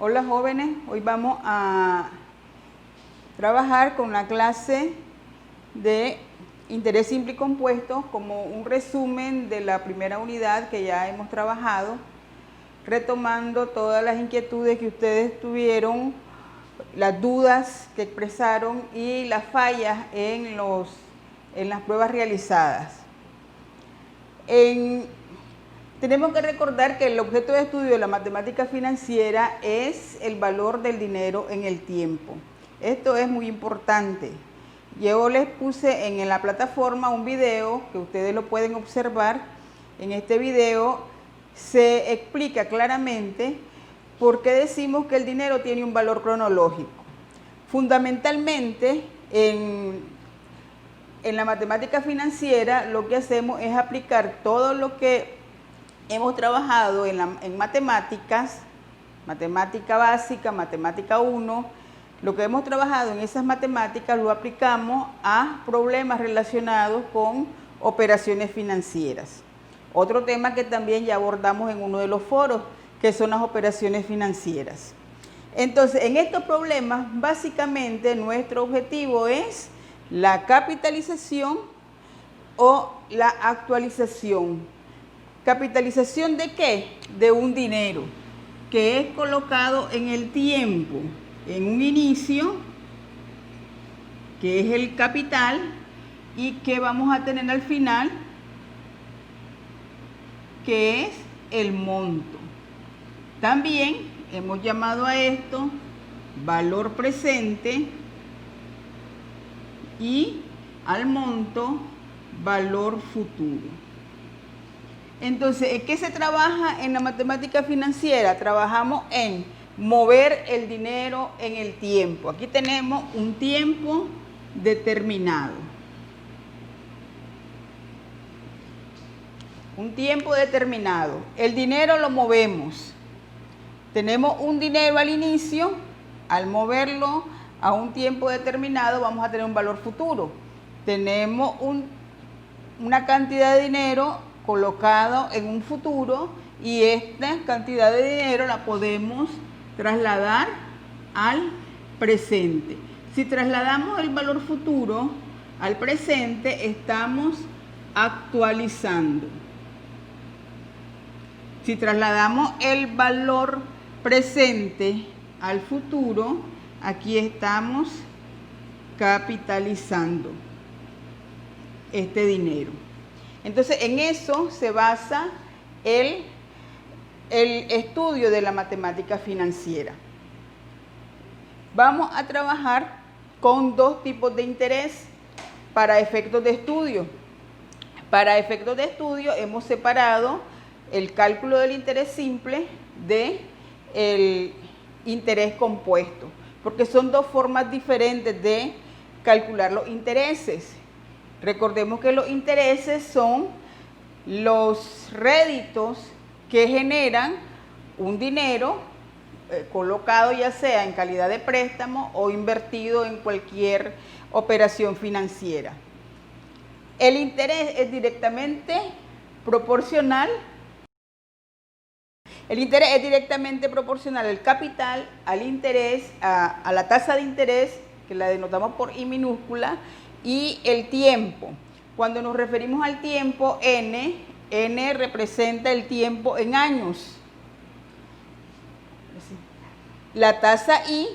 Hola jóvenes, hoy vamos a trabajar con la clase de interés simple y compuesto como un resumen de la primera unidad que ya hemos trabajado, retomando todas las inquietudes que ustedes tuvieron, las dudas que expresaron y las fallas en las pruebas realizadas. Tenemos que recordar que el objeto de estudio de la matemática financiera es el valor del dinero en el tiempo. Esto es muy importante. Yo les puse en la plataforma un video que ustedes lo pueden observar. En este video se explica claramente por qué decimos que el dinero tiene un valor cronológico. Fundamentalmente, en la matemática financiera lo que hacemos es aplicar todo lo que hemos trabajado en matemáticas, matemática básica, matemática 1, lo que hemos trabajado en esas matemáticas lo aplicamos a problemas relacionados con operaciones financieras. Otro tema que también ya abordamos en uno de los foros, que son las operaciones financieras. Entonces, en estos problemas, básicamente nuestro objetivo es la capitalización o la actualización. ¿Capitalización de qué? De un dinero que es colocado en el tiempo, en un inicio, que es el capital, y que vamos a tener al final, que es el monto. También hemos llamado a esto valor presente y al monto valor futuro. Entonces, ¿en qué se trabaja en la matemática financiera? Trabajamos en mover el dinero en el tiempo. Aquí tenemos un tiempo determinado. Un tiempo determinado. El dinero lo movemos. Tenemos un dinero al inicio. Al moverlo a un tiempo determinado vamos a tener un valor futuro. Tenemos una cantidad de dinero colocado en un futuro y esta cantidad de dinero la podemos trasladar al presente. Si trasladamos el valor futuro al presente, estamos actualizando. Si trasladamos el valor presente al futuro, aquí estamos capitalizando este dinero. Entonces, en eso se basa el estudio de la matemática financiera. Vamos a trabajar con dos tipos de interés para efectos de estudio. Para efectos de estudio hemos separado el cálculo del interés simple del interés compuesto, porque son dos formas diferentes de calcular los intereses. Recordemos que los intereses son los réditos que generan un dinero colocado ya sea en calidad de préstamo o invertido en cualquier operación financiera. El interés es directamente proporcional. El interés es directamente proporcional al capital, al interés, a la tasa de interés, que la denotamos por I minúscula, y el tiempo. Cuando nos referimos al tiempo, N representa el tiempo en años. La tasa I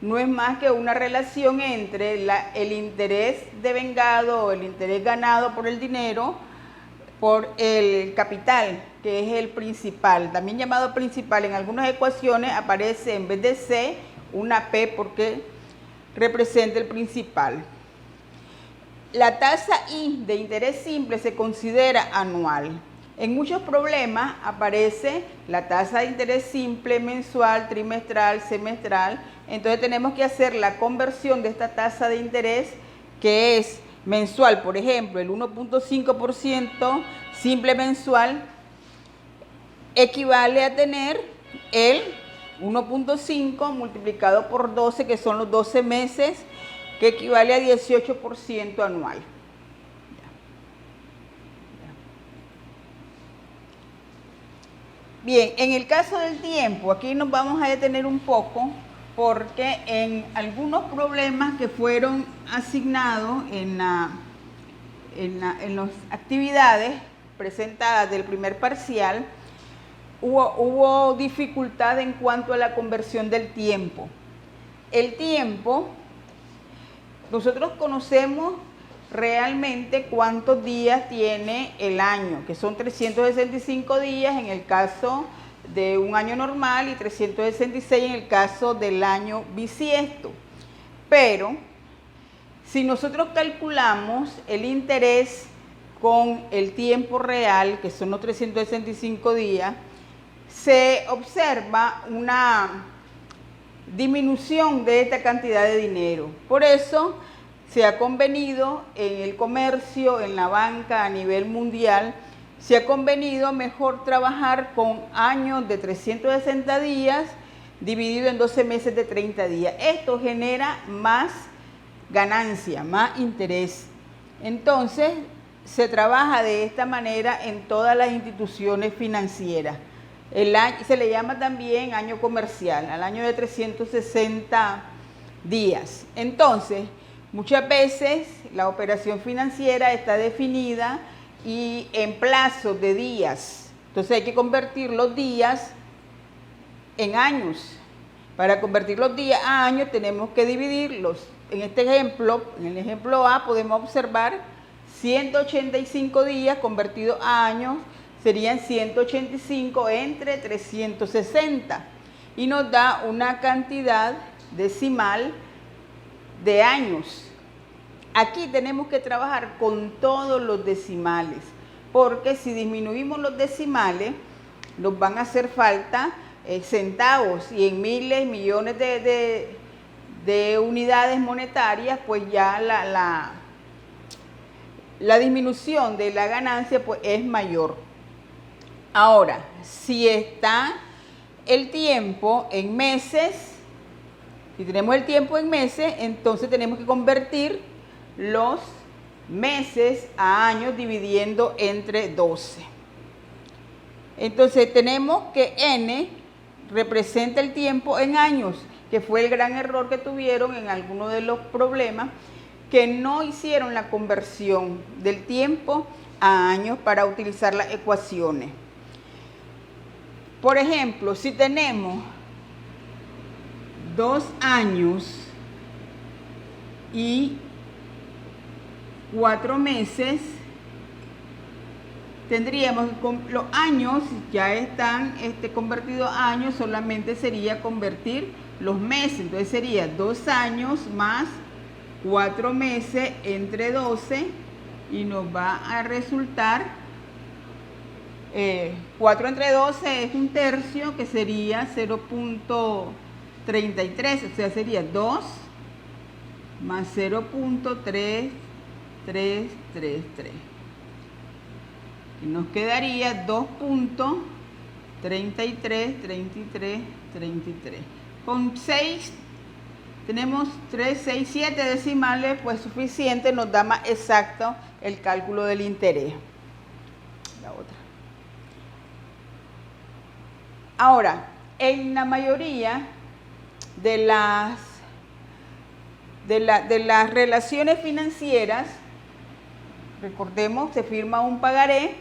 no es más que una relación entre el interés devengado o el interés ganado por el dinero por el capital, que es el principal, también llamado principal. En algunas ecuaciones aparece en vez de C una P porque representa el principal. La tasa I de interés simple se considera anual. En muchos problemas aparece la tasa de interés simple mensual, trimestral, semestral. Entonces tenemos que hacer la conversión de esta tasa de interés que es mensual. Por ejemplo, el 1.5% simple mensual equivale a tener el 1.5 multiplicado por 12, que son los 12 meses, que equivale a 18% anual. Bien, en el caso del tiempo, aquí nos vamos a detener un poco porque en algunos problemas que fueron asignados en las actividades presentadas del primer parcial, hubo dificultad en cuanto a la conversión del tiempo. El tiempo, nosotros conocemos realmente cuántos días tiene el año, que son 365 días en el caso de un año normal y 366 en el caso del año bisiesto. Pero si nosotros calculamos el interés con el tiempo real, que son los 365 días, se observa una disminución de esta cantidad de dinero. Por eso se ha convenido en el comercio, en la banca a nivel mundial, se ha convenido mejor trabajar con años de 360 días dividido en 12 meses de 30 días. Esto genera más ganancia, más interés. Entonces, se trabaja de esta manera en todas las instituciones financieras. Se le llama también año comercial, al año de 360 días. Entonces, muchas veces la operación financiera está definida y en plazos de días. Entonces hay que convertir los días en años. Para convertir los días a años tenemos que dividirlos. En este ejemplo, en el ejemplo A, podemos observar 185 días convertidos a años serían 185 entre 360 y nos da una cantidad decimal de años. Aquí tenemos que trabajar con todos los decimales, porque si disminuimos los decimales, nos van a hacer falta centavos y en miles, millones de unidades monetarias, pues ya la disminución de la ganancia pues es mayor. Ahora, si está el tiempo en meses, si tenemos el tiempo en meses, entonces tenemos que convertir los meses a años dividiendo entre 12. Entonces tenemos que n representa el tiempo en años, que fue el gran error que tuvieron en algunos de los problemas, que no hicieron la conversión del tiempo a años para utilizar las ecuaciones. Por ejemplo, si tenemos 2 años y 4 meses, tendríamos los años ya están convertidos a años, solamente sería convertir los meses. Entonces sería 2 años más 4 meses entre 12 y nos va a resultar 4 entre 12 es 1/3, que sería 0.33, o sea, sería 2 más 0.3333. Y nos quedaría 2.333333. Con 6, tenemos 3, 6, 7 decimales, pues suficiente, nos da más exacto el cálculo del interés. La otra. Ahora, en la mayoría de las relaciones financieras, recordemos, se firma un pagaré.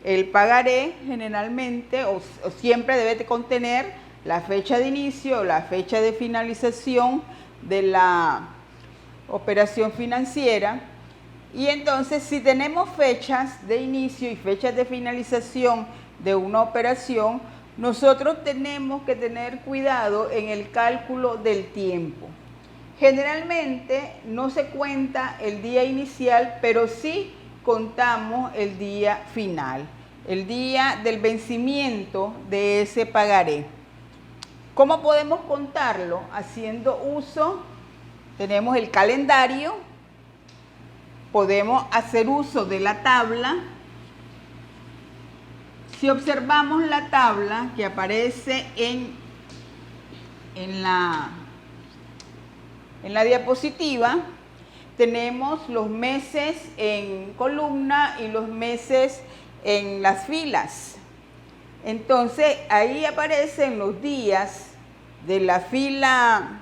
El pagaré generalmente o siempre debe de contener la fecha de inicio o la fecha de finalización de la operación financiera. Y entonces, si tenemos fechas de inicio y fechas de finalización de una operación, nosotros tenemos que tener cuidado en el cálculo del tiempo. Generalmente no se cuenta el día inicial, pero sí contamos el día final, el día del vencimiento de ese pagaré. ¿Cómo podemos contarlo? Haciendo uso, tenemos el calendario, podemos hacer uso de la tabla. Si observamos la tabla que aparece en la diapositiva, tenemos los meses en columna y los meses en las filas. Entonces, ahí aparecen los días de la fila,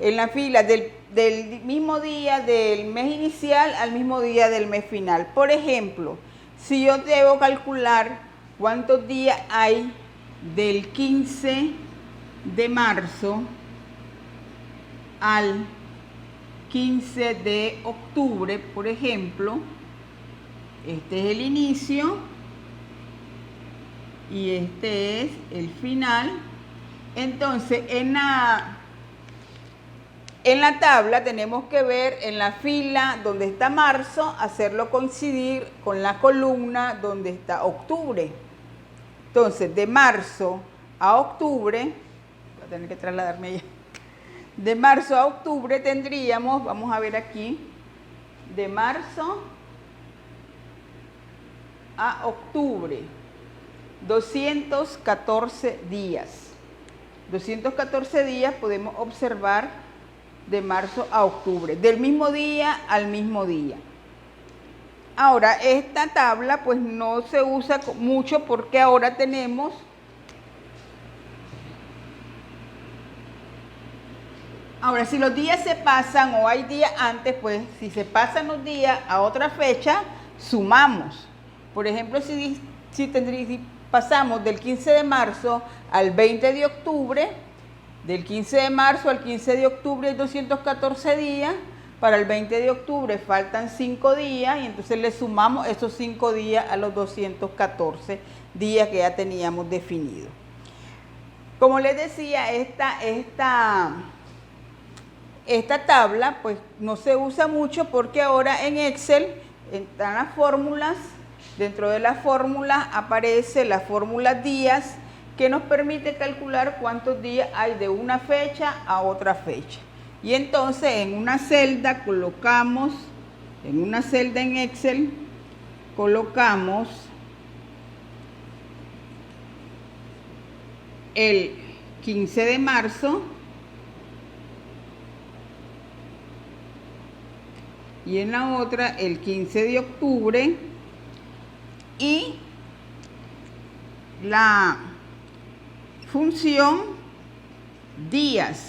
en la fila del mismo día del mes inicial al mismo día del mes final. Por ejemplo, si yo debo calcular cuántos días hay del 15 de marzo al 15 de octubre, por ejemplo, este es el inicio y este es el final. Entonces, en la tabla tenemos que ver en la fila donde está marzo, hacerlo coincidir con la columna donde está octubre. Entonces, de marzo a octubre, voy a tener que trasladarme allá. De marzo a octubre tendríamos, vamos a ver aquí, de marzo a octubre, 214 días. 214 días podemos observar de marzo a octubre, del mismo día al mismo día. Ahora, esta tabla pues no se usa mucho porque ahora tenemos Ahora, si los días se pasan o hay días antes, pues si se pasan los días a otra fecha, sumamos. Por ejemplo, si pasamos del 15 de marzo al 20 de octubre, del 15 de marzo al 15 de octubre hay 214 días, para el 20 de octubre faltan 5 días y entonces le sumamos esos 5 días a los 214 días que ya teníamos definido. Como les decía, esta tabla pues no se usa mucho porque ahora en Excel están las fórmulas. Dentro de las fórmulas aparece la fórmula días que nos permite calcular cuántos días hay de una fecha a otra fecha. Y entonces en una celda colocamos, en una celda en Excel, colocamos el 15 de marzo y en la otra el 15 de octubre y la función días.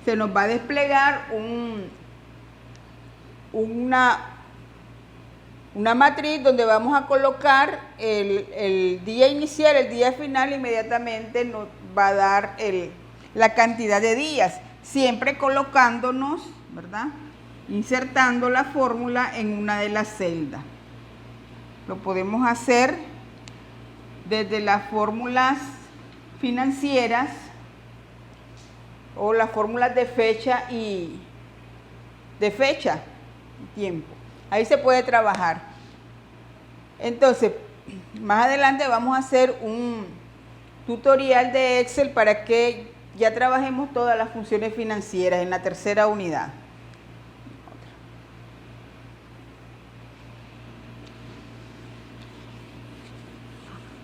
Se nos va a desplegar una matriz donde vamos a colocar el día inicial, el día final, inmediatamente nos va a dar la cantidad de días, siempre colocándonos, ¿verdad?, insertando la fórmula en una de las celdas. Lo podemos hacer desde las fórmulas financieras o las fórmulas de fecha y tiempo. Ahí se puede trabajar. Entonces, más adelante vamos a hacer un tutorial de Excel para que ya trabajemos todas las funciones financieras en la tercera unidad.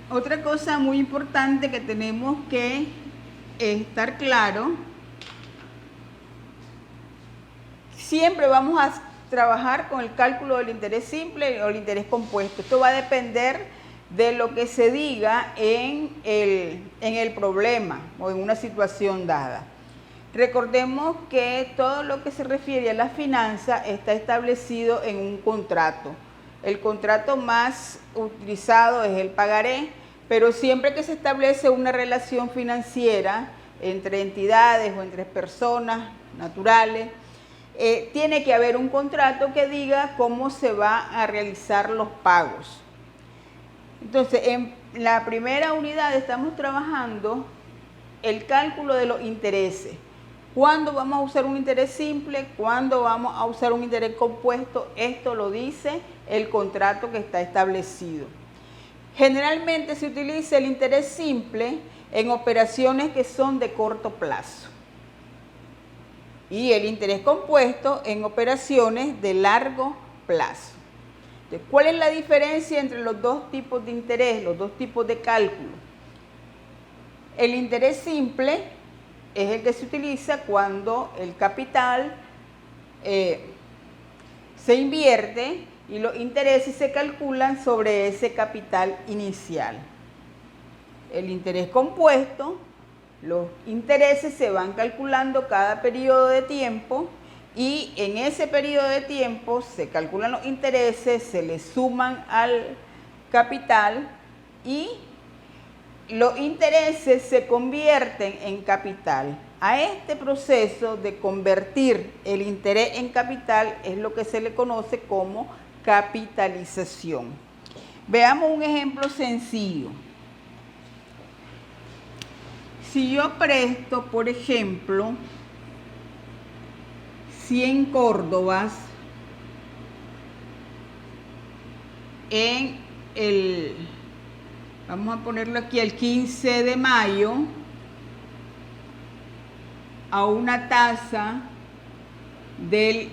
Otra cosa muy importante que tenemos que estar claro, siempre vamos a trabajar con el cálculo del interés simple o el interés compuesto. Esto va a depender de lo que se diga en el problema o en una situación dada. Recordemos que todo lo que se refiere a la finanza está establecido en un contrato. El contrato más utilizado es el pagaré, pero siempre que se establece una relación financiera entre entidades o entre personas naturales, tiene que haber un contrato que diga cómo se va a realizar los pagos. Entonces, en la primera unidad estamos trabajando el cálculo de los intereses. ¿Cuándo vamos a usar un interés simple? ¿Cuándo vamos a usar un interés compuesto? Esto lo dice el contrato que está establecido. Generalmente se utiliza el interés simple en operaciones que son de corto plazo y el interés compuesto en operaciones de largo plazo. Entonces, ¿cuál es la diferencia entre los dos tipos de interés, los dos tipos de cálculo? El interés simple es el que se utiliza cuando el capital se invierte y los intereses se calculan sobre ese capital inicial. El interés compuesto, los intereses se van calculando cada periodo de tiempo y en ese periodo de tiempo se calculan los intereses, se le suman al capital y los intereses se convierten en capital. A este proceso de convertir el interés en capital es lo que se le conoce como capitalización. Veamos un ejemplo sencillo. Si yo presto, por ejemplo, 100 córdobas en vamos a ponerlo aquí, el 15 de mayo, a una tasa del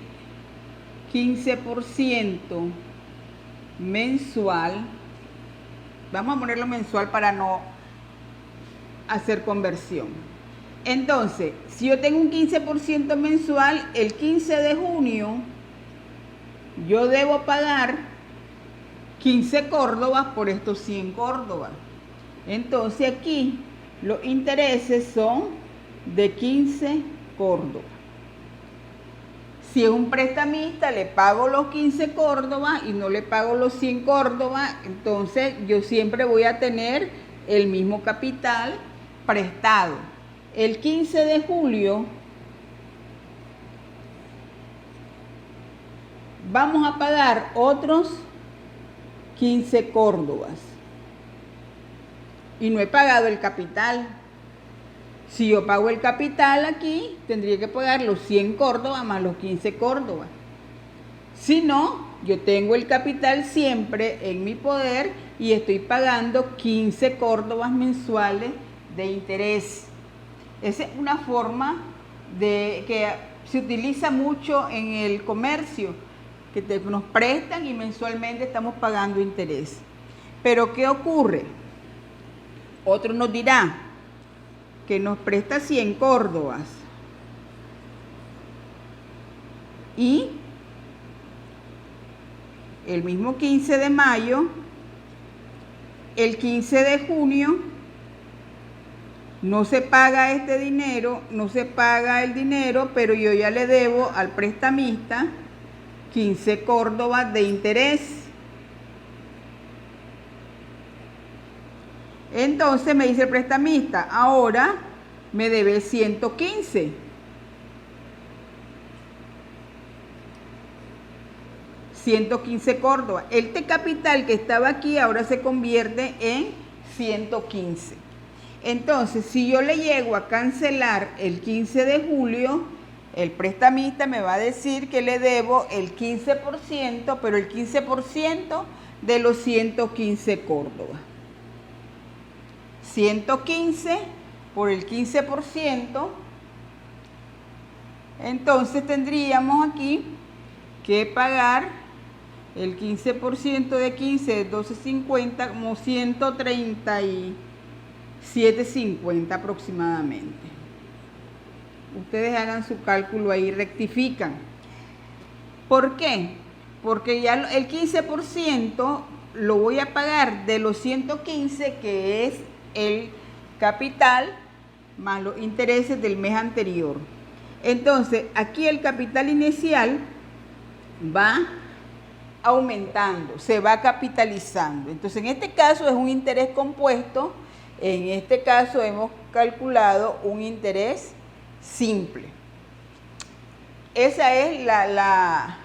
15% mensual, vamos a ponerlo mensual para no hacer conversión. Entonces, si yo tengo un 15% mensual, el 15 de junio yo debo pagar 15 córdobas por estos 100 córdobas. Entonces aquí los intereses son de 15 córdobas. Si es un prestamista, le pago los 15 córdobas y no le pago los 100 córdobas, entonces yo siempre voy a tener el mismo capital prestado. El 15 de julio vamos a pagar otros 15 córdobas y no he pagado el capital. Si yo pago el capital aquí, tendría que pagar los 100 córdobas más los 15 córdobas. Si no, yo tengo el capital siempre en mi poder y estoy pagando 15 córdobas mensuales de interés. Esa es una forma que se utiliza mucho en el comercio, que nos prestan y mensualmente estamos pagando interés. Pero ¿qué ocurre? Otro nos dirá que nos presta 100 córdobas y el mismo 15 de mayo, el 15 de junio, no se paga este dinero, no se paga el dinero, pero yo ya le debo al prestamista 15 córdobas de interés. Entonces me dice el prestamista, ahora me debe 115. 115 córdobas. Este capital que estaba aquí ahora se convierte en 115. Entonces, si yo le llego a cancelar el 15 de julio, el prestamista me va a decir que le debo el 15%, pero el 15% de los 115 córdobas. 115 por el 15%, entonces tendríamos aquí que pagar el 15% de 15 es 12.50, como 137.50 aproximadamente. Ustedes hagan su cálculo ahí, rectifican. ¿Por qué? Porque ya el 15% lo voy a pagar de los 115, que es el capital más los intereses del mes anterior. Entonces, aquí el capital inicial va aumentando, se va capitalizando. Entonces, en este caso es un interés compuesto, en este caso hemos calculado un interés simple. Esa es la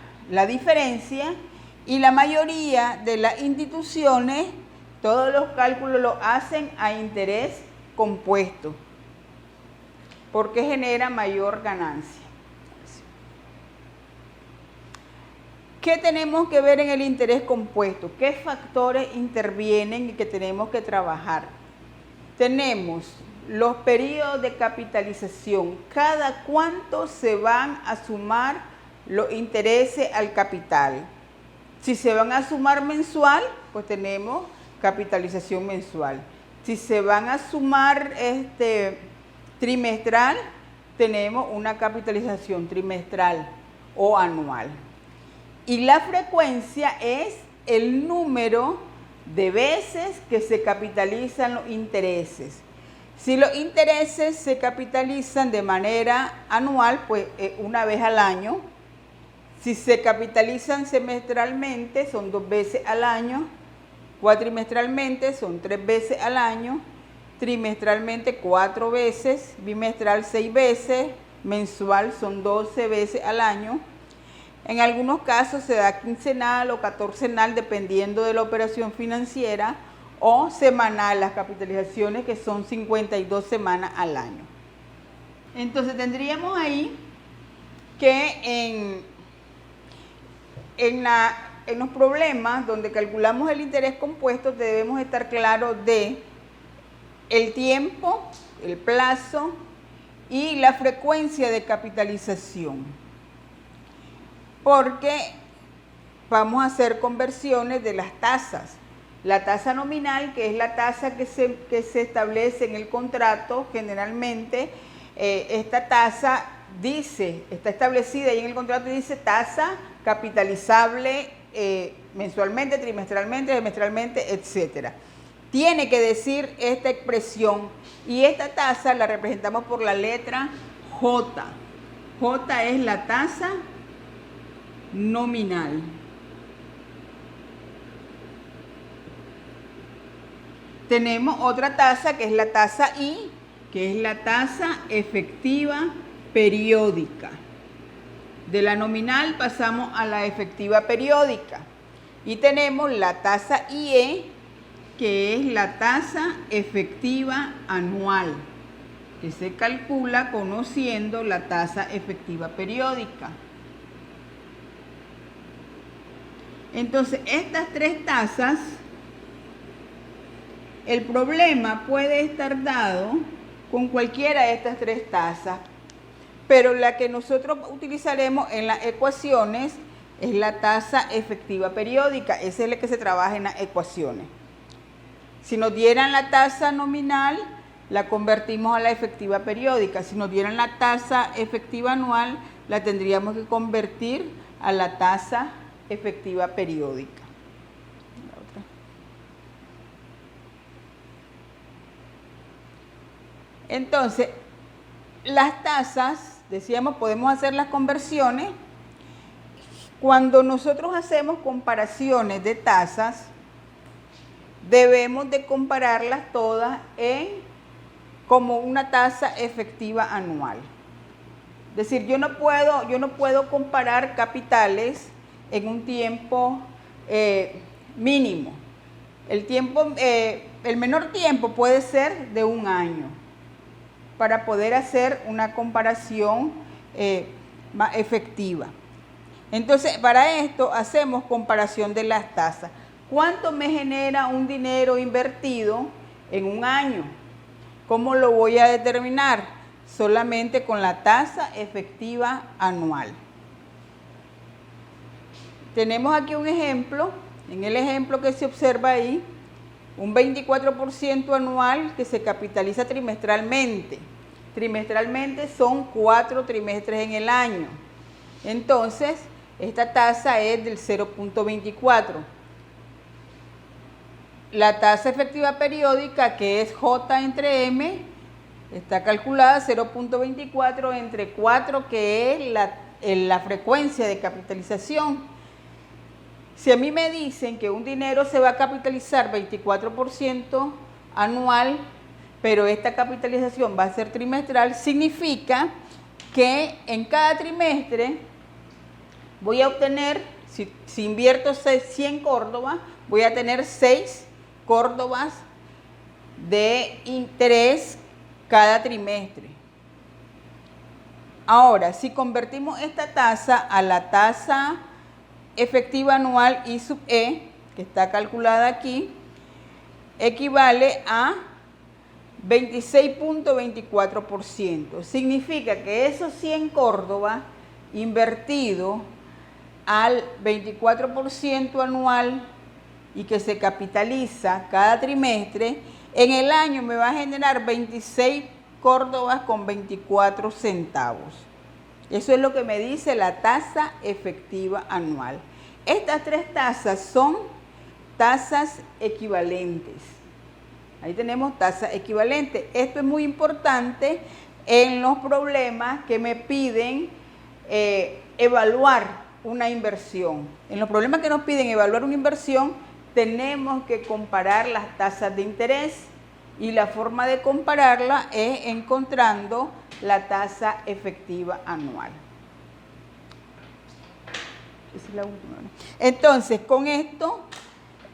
diferencia, y la mayoría de las instituciones todos los cálculos los hacen a interés compuesto porque genera mayor ganancia. ¿Qué tenemos que ver en el interés compuesto? ¿Qué factores intervienen y que tenemos que trabajar? Tenemos los periodos de capitalización. ¿Cada cuánto se van a sumar los intereses al capital? Si se van a sumar mensual, pues tenemos capitalización mensual. Si se van a sumar trimestral, tenemos una capitalización trimestral o anual. Y la frecuencia es el número de veces que se capitalizan los intereses. Si los intereses se capitalizan de manera anual, pues una vez al año. Si se capitalizan semestralmente, son 2 veces al año. Cuatrimestralmente son 3 veces al año. Trimestralmente 4 veces. Bimestral 6 veces. Mensual son 12 veces al año. En algunos casos se da quincenal o catorcenal dependiendo de la operación financiera, o semanal, las capitalizaciones que son 52 semanas al año. Entonces tendríamos ahí que en los problemas donde calculamos el interés compuesto debemos estar claros de el tiempo, el plazo y la frecuencia de capitalización, porque vamos a hacer conversiones de las tasas. La tasa nominal, que es la tasa que se establece en el contrato, generalmente esta tasa está establecida ahí en el contrato y dice tasa capitalizable mensualmente, trimestralmente, semestralmente, etc. Tiene que decir esta expresión y esta tasa la representamos por la letra J. J es la tasa nominal. Tenemos otra tasa que es la tasa I, que es la tasa efectiva periódica. De la nominal pasamos a la efectiva periódica. Y tenemos la tasa IE, que es la tasa efectiva anual, que se calcula conociendo la tasa efectiva periódica. Entonces, estas tres tasas, el problema puede estar dado con cualquiera de estas tres tasas, pero la que nosotros utilizaremos en las ecuaciones es la tasa efectiva periódica. Esa es la que se trabaja en las ecuaciones. Si nos dieran la tasa nominal, la convertimos a la efectiva periódica. Si nos dieran la tasa efectiva anual, la tendríamos que convertir a la tasa efectiva periódica. Entonces, las tasas, decíamos, podemos hacer las conversiones. Cuando nosotros hacemos comparaciones de tasas, debemos de compararlas todas como una tasa efectiva anual. Es decir, yo no puedo comparar capitales en un tiempo mínimo. El menor tiempo puede ser de un año para poder hacer una comparación más efectiva. Entonces, para esto hacemos comparación de las tasas. ¿Cuánto me genera un dinero invertido en un año? ¿Cómo lo voy a determinar? Solamente con la tasa efectiva anual. Tenemos aquí un ejemplo, en el ejemplo que se observa ahí, un 24% anual que se capitaliza trimestralmente. Trimestralmente son 4 trimestres en el año. Entonces, esta tasa es del 0.24. La tasa efectiva periódica, que es J entre M, está calculada 0.24 entre 4, que es la frecuencia de capitalización. Si a mí me dicen que un dinero se va a capitalizar 24% anual, pero esta capitalización va a ser trimestral, significa que en cada trimestre voy a obtener, si invierto 100 córdobas, voy a tener 6 córdobas de interés cada trimestre. Ahora, si convertimos esta tasa a la tasa efectiva anual I sub E, que está calculada aquí, equivale a 26.24%. Significa que esos 100 córdobas invertidos al 24% anual y que se capitaliza cada trimestre, en el año me va a generar 26 córdobas con 24 centavos. Eso es lo que me dice la tasa efectiva anual. Estas tres tasas son tasas equivalentes. Ahí tenemos tasa equivalente. Esto es muy importante en los problemas que me piden evaluar una inversión. En los problemas que nos piden evaluar una inversión, tenemos que comparar las tasas de interés y la forma de compararla es encontrando la tasa efectiva anual. Esa es la última, ¿no? Entonces, con esto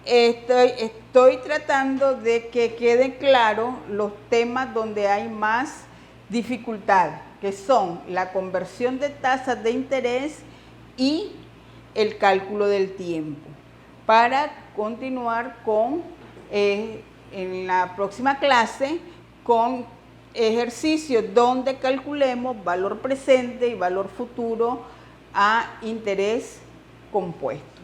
estoy tratando de que queden claros los temas donde hay más dificultad, que son la conversión de tasas de interés y el cálculo del tiempo. Para continuar con, en la próxima clase, con ejercicios donde calculemos valor presente y valor futuro a interés compuesto.